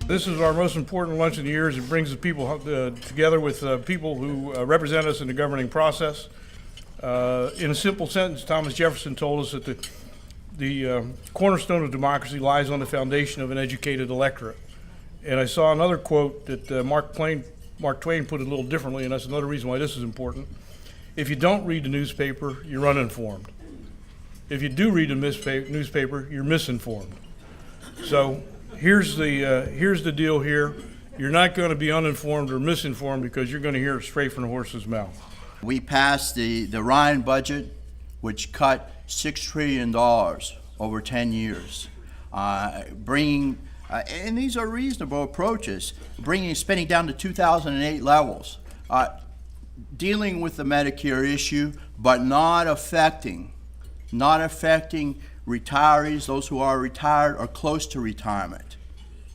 This is our most important lunch of the year. It brings the people together with people who represent us in the governing process. In a simple sentence, Thomas Jefferson told us that the cornerstone of democracy lies on the foundation of an educated electorate. And I saw another quote that Mark Twain put it a little differently, and that's another reason why this is important. If you don't read the newspaper, you're uninformed. If you do read the newspaper, you're misinformed. So here's the deal here. You're not going to be uninformed or misinformed because you're going to hear it straight from the horse's mouth. We passed the Ryan budget, which cut $6 trillion over 10 years, bringing, and these are reasonable approaches, bringing spending down to 2008 levels, dealing with the Medicare issue, but not affecting retirees, those who are retired or close to retirement.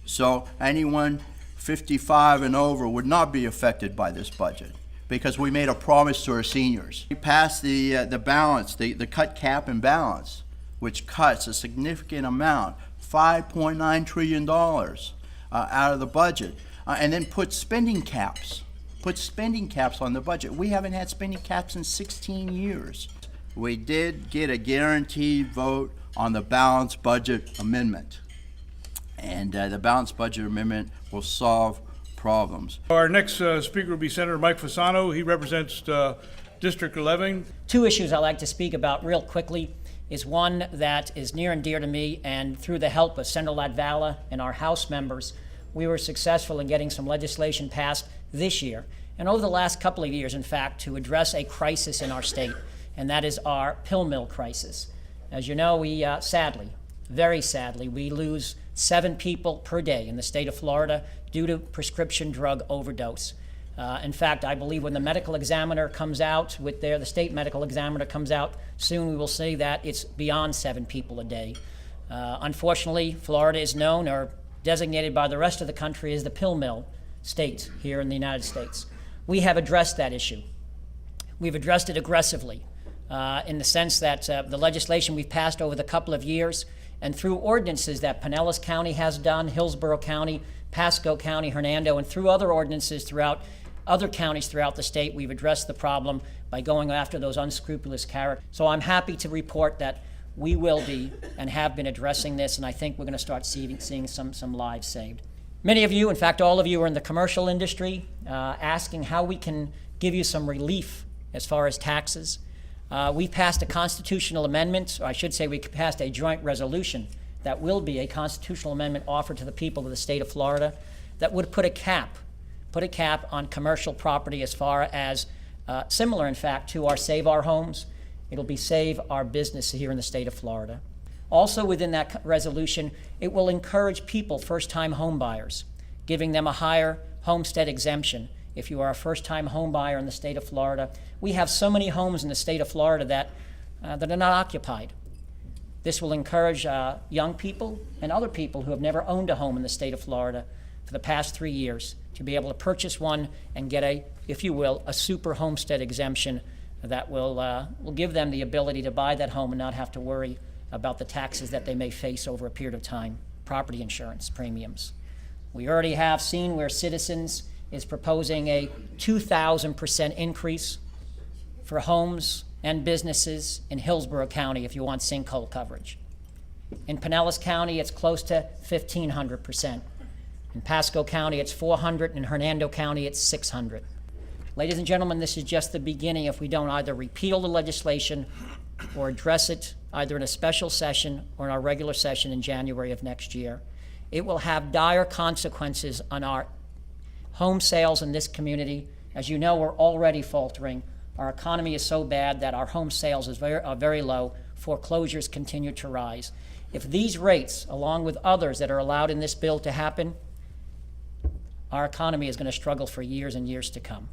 So anyone 55 and over would not be affected by this budget, because we made a promise to our seniors. We passed the balance, the cut cap and balance, which cuts a significant amount, $5.9 trillion out of the budget, and then put spending caps on the budget. We haven't had spending caps in 16 years. We did get a guaranteed vote on the balanced budget amendment, and the balanced budget amendment will solve problems. Our next speaker will be Senator Mike Fasano. He represents District 11. Two issues I'd like to speak about real quickly is one that is near and dear to me, and through the help of Senator Latvala and our House members, we were successful in getting some legislation passed this year, and over the last couple of years, in fact, to address a crisis in our state, and that is our pill mill crisis. As you know, we sadly, very sadly, we lose 7 people per day in the state of Florida due to prescription drug overdose. In fact, I believe when the medical examiner comes out the state medical examiner comes out soon, we will see that it's beyond 7 people a day. Unfortunately, Florida is known or designated by the rest of the country as the pill mill state here in the United States. We have addressed that issue. We've addressed it aggressively in the sense that the legislation we've passed over the couple of years and through ordinances that Pinellas County has done, Hillsborough County, Pasco County, Hernando, and through other ordinances throughout other counties throughout the state, we've addressed the problem by going after those unscrupulous characters. So I'm happy to report that we will be and have been addressing this, and I think we're going to start seeing some lives saved. Many of you, in fact all of you, are in the commercial industry asking how we can give you some relief as far as taxes. We passed a constitutional amendment, or I should say we passed a joint resolution that will be a constitutional amendment offered to the people of the state of Florida that would put a cap on commercial property as far as similar, in fact, to our Save Our Homes. It'll be Save Our Business here in the state of Florida. Also within that resolution, it will encourage people, first-time home buyers, giving them a higher homestead exemption. If you are a first-time home buyer in the state of Florida, we have so many homes in the state of Florida that are not occupied. This will encourage young people and other people who have never owned a home in the state of Florida for the past 3 years to be able to purchase one and get a, if you will, a super homestead exemption that will give them the ability to buy that home and not have to worry about the taxes that they may face over a period of time, property insurance premiums. We already have seen where Citizens is proposing a 2,000% increase for homes and businesses in Hillsborough County if you want sinkhole coverage. In Pinellas County, it's close to 1,500%. In Pasco County, it's 400, and in Hernando County, it's 600. Ladies and gentlemen, this is just the beginning if we don't either repeal the legislation or address it either in a special session or in our regular session in January of next year. It will have dire consequences on our home sales in this community. As you know, we're already faltering. Our economy is so bad that our home sales are very low. Foreclosures continue to rise. If these rates, along with others that are allowed in this bill to happen, our economy is going to struggle for years and years to come.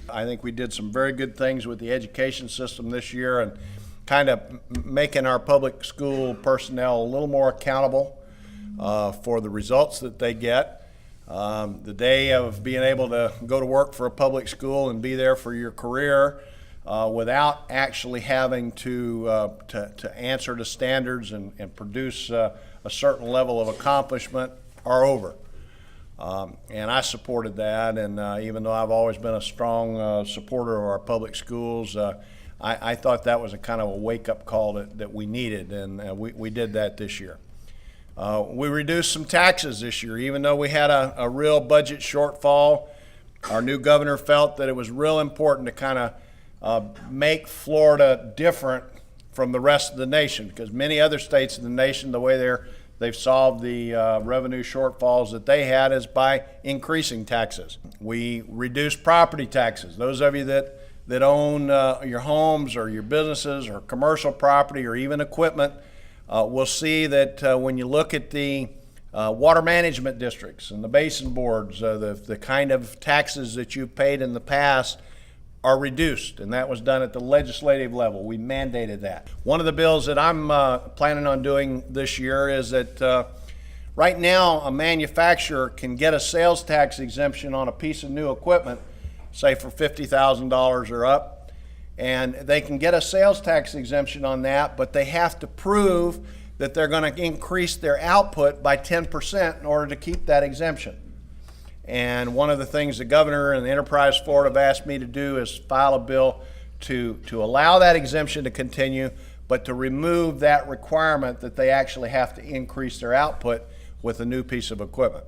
I think we did some very good things with the education system this year and kind of making our public school personnel a little more accountable for the results that they get. The day of being able to go to work for a public school and be there for your career without actually having to answer to standards and produce a certain level of accomplishment are over. And I supported that, and even though I've always been a strong supporter of our public schools, I thought that was a kind of a wake-up call that we needed, and we did that this year. We reduced some taxes this year, even though we had a real budget shortfall. Our new governor felt that it was real important to kind of make Florida different from the rest of the nation, because many other states in the nation, the way they've solved the revenue shortfalls that they had is by increasing taxes. We reduced property taxes. Those of you that own your homes or your businesses or commercial property or even equipment will see that when you look at the water management districts and the basin boards, the kind of taxes that you've paid in the past are reduced, and that was done at the legislative level. We mandated that. One of the bills that I'm planning on doing this year is that right now a manufacturer can get a sales tax exemption on a piece of new equipment, say for $50,000 or up, and they can get a sales tax exemption on that, but they have to prove that they're going to increase their output by 10% in order to keep that exemption. And one of the things the governor and the Enterprise Florida have asked me to do is file a bill to allow that exemption to continue, but to remove that requirement that they actually have to increase their output with a new piece of equipment.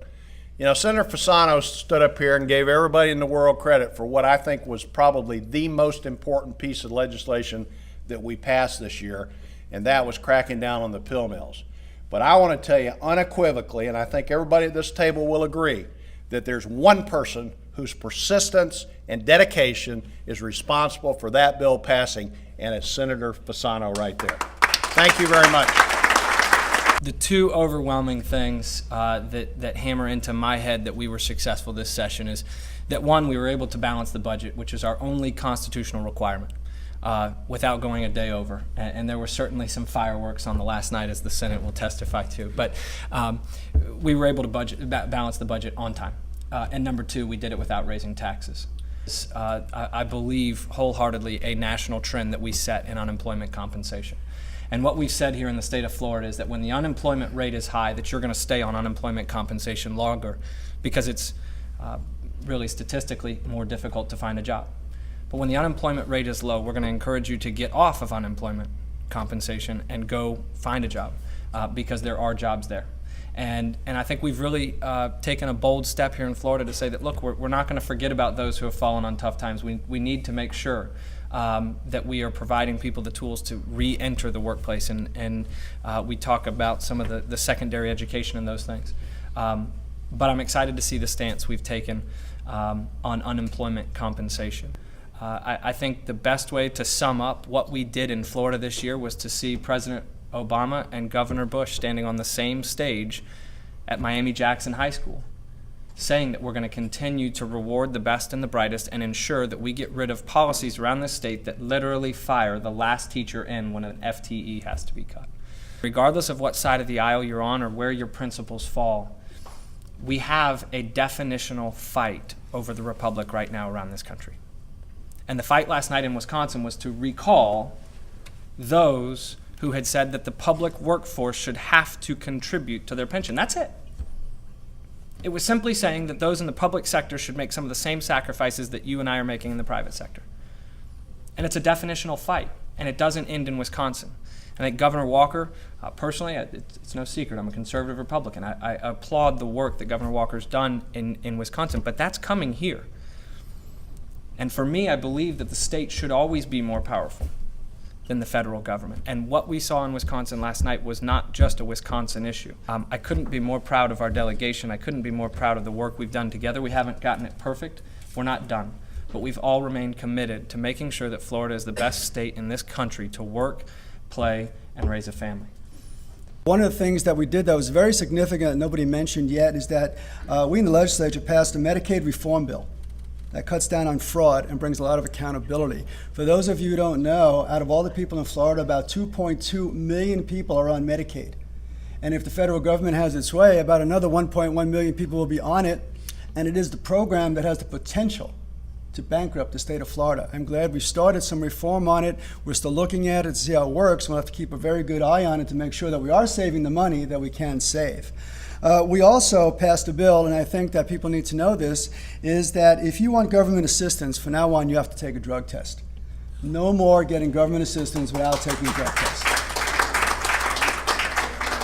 You know, Senator Fasano stood up here and gave everybody in the world credit for what I think was probably the most important piece of legislation that we passed this year, and that was cracking down on the pill mills. But I want to tell you unequivocally, and I think everybody at this table will agree, that there's one person whose persistence and dedication is responsible for that bill passing, and it's Senator Fasano right there. Thank you very much. The two overwhelming things that hammer into my head that we were successful this session is that, one, we were able to balance the budget, which is our only constitutional requirement, without going a day over. And there were certainly some fireworks on the last night, as the Senate will testify to. But we were able to balance the budget on time. And number two, we did it without raising taxes. I believe wholeheartedly a national trend that we set in unemployment compensation. And what we've said here in the state of Florida is that when the unemployment rate is high, that you're going to stay on unemployment compensation longer, because it's really statistically more difficult to find a job. But when the unemployment rate is low, we're going to encourage you to get off of unemployment compensation and go find a job, because there are jobs there. And I think we've really taken a bold step here in Florida to say that, look, we're not going to forget about those who have fallen on tough times. We need to make sure that we are providing people the tools to re-enter the workplace, and we talk about some of the secondary education and those things. But I'm excited to see the stance we've taken on unemployment compensation. I think the best way to sum up what we did in Florida this year was to see President Obama and Governor Bush standing on the same stage at Miami-Jackson High School, saying that we're going to continue to reward the best and the brightest and ensure that we get rid of policies around this state that literally fire the last teacher in when an FTE has to be cut. Regardless of what side of the aisle you're on or where your principles fall, we have a definitional fight over the republic right now around this country. And the fight last night in Wisconsin was to recall those who had said that the public workforce should have to contribute to their pension. That's it. It was simply saying that those in the public sector should make some of the same sacrifices that you and I are making in the private sector. And it's a definitional fight, and it doesn't end in Wisconsin. And I think Governor Walker, personally, it's no secret, I'm a conservative Republican. I applaud the work that Governor Walker's done in Wisconsin, but that's coming here. And for me, I believe that the state should always be more powerful than the federal government. And what we saw in Wisconsin last night was not just a Wisconsin issue. I couldn't be more proud of our delegation. I couldn't be more proud of the work we've done together. We haven't gotten it perfect. We're not done. But we've all remained committed to making sure that Florida is the best state in this country to work, play, and raise a family. One of the things that we did that was very significant and nobody mentioned yet is that we in the legislature passed a Medicaid reform bill that cuts down on fraud and brings a lot of accountability. For those of you who don't know, out of all the people in Florida, about 2.2 million people are on Medicaid. And if the federal government has its way, about another 1.1 million people will be on it. And it is the program that has the potential to bankrupt the state of Florida. I'm glad we started some reform on it. We're still looking at it to see how it works. We'll have to keep a very good eye on it to make sure that we are saving the money that we can save. We also passed a bill, and I think that people need to know this, is that if you want government assistance, from now on you have to take a drug test. No more getting government assistance without taking a drug test.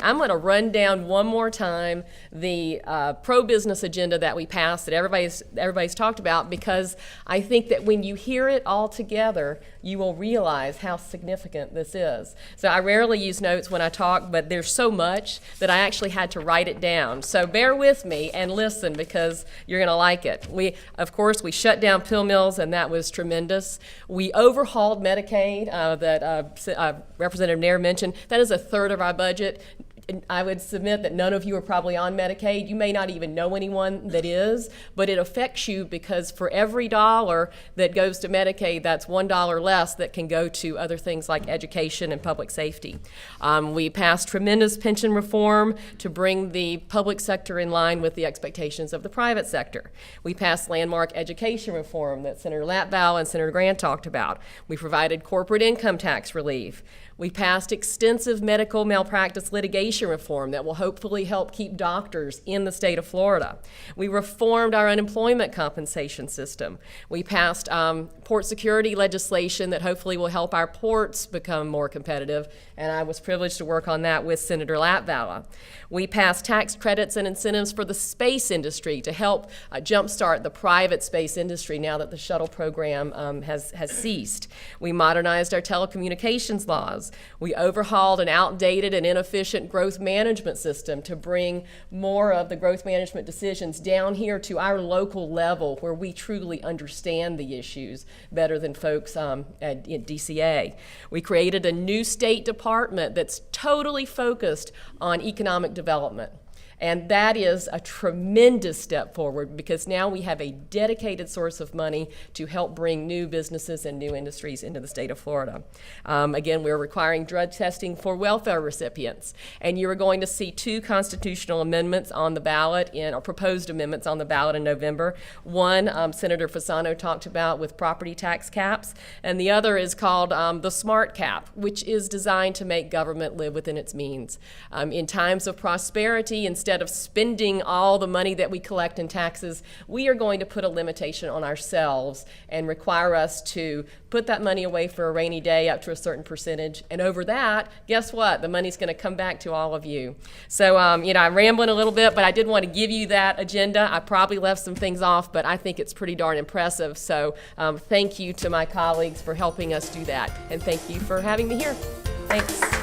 I'm going to run down one more time the pro-business agenda that we passed that everybody's talked about, because I think that when you hear it all together, you will realize how significant this is. So I rarely use notes when I talk, but there's so much that I actually had to write it down. So bear with me and listen, because you're going to like it. Of course, we shut down pill mills, and that was tremendous. We overhauled Medicaid that Representative Nehr mentioned. That is a third of our budget. I would submit that none of you are probably on Medicaid. You may not even know anyone that is, but it affects you because for every dollar that goes to Medicaid, that's $1 less that can go to other things like education and public safety. We passed tremendous pension reform to bring the public sector in line with the expectations of the private sector. We passed landmark education reform that Senator Latvala and Senator Grant talked about. We provided corporate income tax relief. We passed extensive medical malpractice litigation reform that will hopefully help keep doctors in the state of Florida. We reformed our unemployment compensation system. We passed port security legislation that hopefully will help our ports become more competitive, and I was privileged to work on that with Senator Latvala. We passed tax credits and incentives for the space industry to help jumpstart the private space industry now that the shuttle program has ceased. We modernized our telecommunications laws. We overhauled an outdated and inefficient growth management system to bring more of the growth management decisions down here to our local level where we truly understand the issues better than folks at DCA. We created a new State Department that's totally focused on economic development. And that is a tremendous step forward because now we have a dedicated source of money to help bring new businesses and new industries into the state of Florida. Again, we're requiring drug testing for welfare recipients. And you are going to see 2 constitutional amendments on the ballot, or proposed amendments on the ballot in November. One, Senator Fasano talked about with property tax caps, and the other is called the SMART cap, which is designed to make government live within its means. In times of prosperity, instead of spending all the money that we collect in taxes, we are going to put a limitation on ourselves and require us to put that money away for a rainy day up to a certain percentage. And over that, guess what? The money's going to come back to all of you. So, I'm rambling a little bit, but I did want to give you that agenda. I probably left some things off, but I think it's pretty darn impressive. So thank you to my colleagues for helping us do that. And thank you for having me here. Thanks.